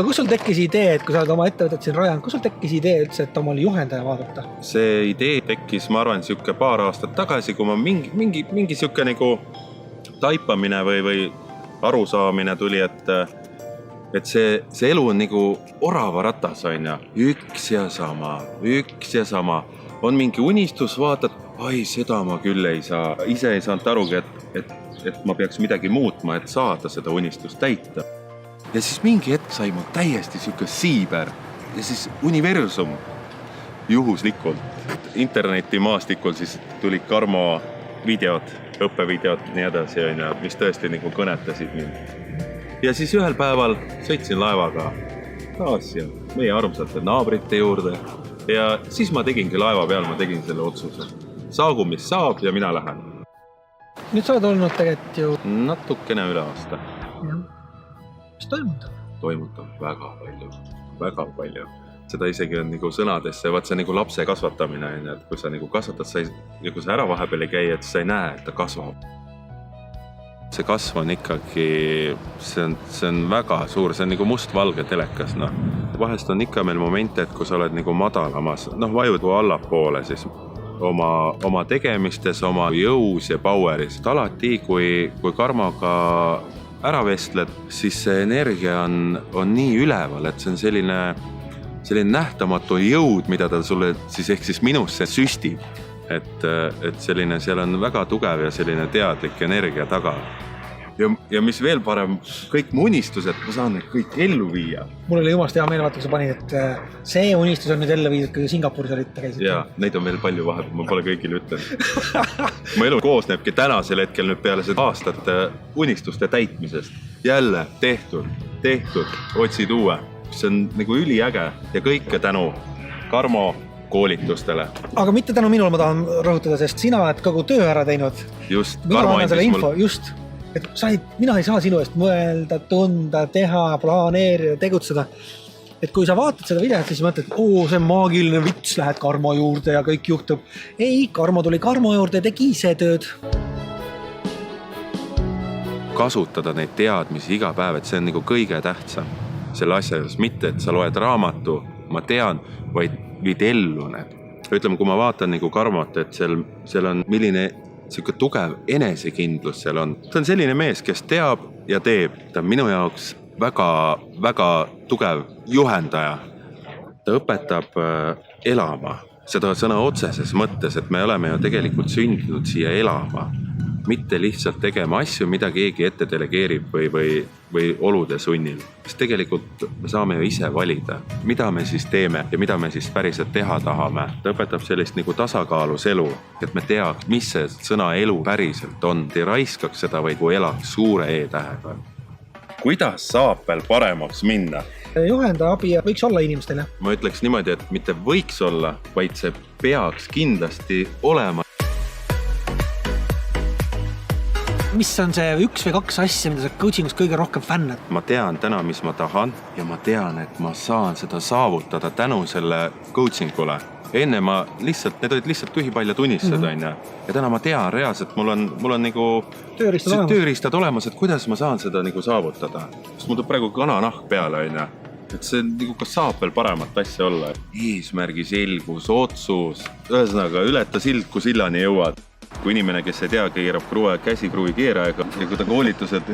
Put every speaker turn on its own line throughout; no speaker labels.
Kus sul tekkis idee, et kui sa oled oma ettevõtet siin rajanud, kus sul tekkis idee üldse, et oma juhendaja vaadata?
See idee tekkis, ma arvan, siuke paar aastat tagasi, kui ma mingi siuke nagu taipamine või arusaamine tuli, et see elu on nagu orava ratas, on ja üks ja sama. On mingi unistus, vaatad, ai, seda ma küll ei saa. Ise ei saanud arugi, et ma peaks midagi muutma, et saada seda unistust täita. Ja siis mingi hetk sai mul täiesti siuke siiber ja siis universum juhuslikult. Internetimaastikul siis tuli Karmo videod, õppevideod, nii edasi, mis tõesti nagu kõnetasid mind. Ja siis ühel päeval sõitsin laevaga taas ja meie armsate naabrite juurde ja siis ma tegingi laeva peal, ma tegin selle otsuse. Saagu, mis saab ja mina lähen.
Nüüd sa oled olnud tegelikult ju...
Natukene üle aasta.
Jah. Mis toimutab?
Toimutab väga palju. Seda isegi on nagu sõnadesse, vaat see nagu lapse kasvatamine, et kui sa nagu kasvatad ja kui sa ära vahepeal ei käi, et sa ei näe, et ta kasvab. See kasv on ikkagi, see on väga suur, see on nagu must-valge telekas. No. Vahest on ikka meil momente, et kui sa oled nagu madalamas, vajud allapoole siis oma tegemistes, oma jõus ja poweris. Alati, kui Karmoga ära vestled, siis see energia on nii üleval, et see on selline nähtamatu jõud, mida ta sulle siis minusse süstib. Et selline, seal on väga tugev ja selline teadlik energia taga. Ja mis veel parem, kõik mu unistused, ma saan need kõik ellu viia.
Mul oli jumast hea meel, vaata, kui sa panid, et see unistus on nüüd ellu viidud, kui Singapuris olid käisid.
Jaa, neid on veel palju vahepeal, ma pole kõigile ütlenud. Mu elu koosnebki tänasel hetkel nüüd peale seda aastate unistuste täitmisest. Jälle tehtud, otsid uue. See on nagu üliäge ja kõike tänu Karmo koolitustele. Aga
mitte tänu minule ma tahan rõhutada, sest sina oled kogu töö ära teinud.
Just,
Karmo andis mul... Just. Et mina ei saa sinu eest mõelda, tunda, teha, plaaneerida, tegutseda. Et kui sa vaatad seda videot, siis mõtled, see maagiline vits, lähed Karmo juurde ja kõik juhtub. Ei, Karmo tuli Karmo juurde ja tegi ise tööd.
Kasutada neid teadmisi iga päev, et see on nagu kõige tähtsam. Selle asja juures mitte, et sa loed raamatu, ma tean, vaid viid ellu need. Ütleme, kui ma vaatan nagu Karmot, et seal on milline siuke tugev enesekindlus seal on. Ta on selline mees, kes teab ja teeb. Ta on minu jaoks väga tugev juhendaja. Ta õpetab elama. Seda sõna otseses mõttes, et me oleme ju tegelikult sündinud siia elama. Mitte lihtsalt tegema asju, mida keegi ette delegeerib või olude sunnil. Sest tegelikult me saame ju ise valida, mida me siis teeme ja mida me siis päriselt teha tahame. Ta õpetab sellist nagu tasakaalus elu, et me teaks, mis see sõna elu päriselt on. Ei raiskaks seda, vaid kui elaks suure E-tähega. Kuidas saab veel paremaks minna?
Juhendaja abi võiks olla inimestele.
Ma ütleks niimoodi, et mitte võiks olla, vaid see peaks kindlasti olema.
Mis on see üks või kaks asja, mida sa coachingus kõige rohkem fännad?
Ma tean täna, mis ma tahan ja ma tean, et ma saan seda saavutada tänu selle coachingule. Enne need olid lihtsalt tühipaljad unistused, ja täna ma tean reaalselt, mul on nagu tööriistad olemas, et kuidas ma saan seda nagu saavutada. Sest mul tuleb praegu kananahk peale, et see nagu kas saab veel paremat asja olla. Eesmärgi selgus, otsus, ühesõnaga ületa sild, kui sillani jõuad. Kui inimene, kes ei tea, keerab käsikruvi keerajaga ja kui ta koolitused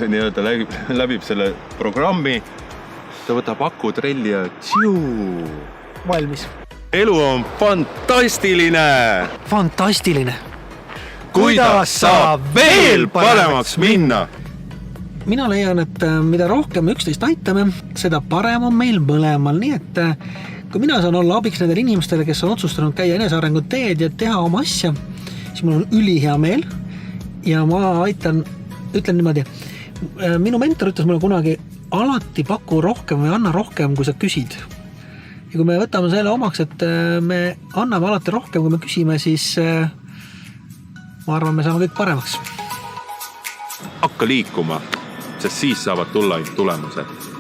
läbib selle programmi, ta võtab akutrelli ja
valmis.
Elu on fantastiline!
Fantastiline!
Kuidas saab veel paremaks minna?
Mina leian, et mida rohkem üksteist aitame, seda parem on meil mõlemal. Nii et kui mina saan olla abiks nendele inimestele, kes on otsustanud käia enesearengu teed ja teha oma asja, siis mul on ülihea meel ja ma ütlen niimoodi, minu mentor ütles mulle kunagi, alati paku rohkem või anna rohkem, kui sa küsid. Ja kui me võtame selle omaks, et me anname alati rohkem, kui me küsime, siis ma arvan, me saame kõik paremaks.
Hakka liikuma, sest siis saavad tulla tulemused.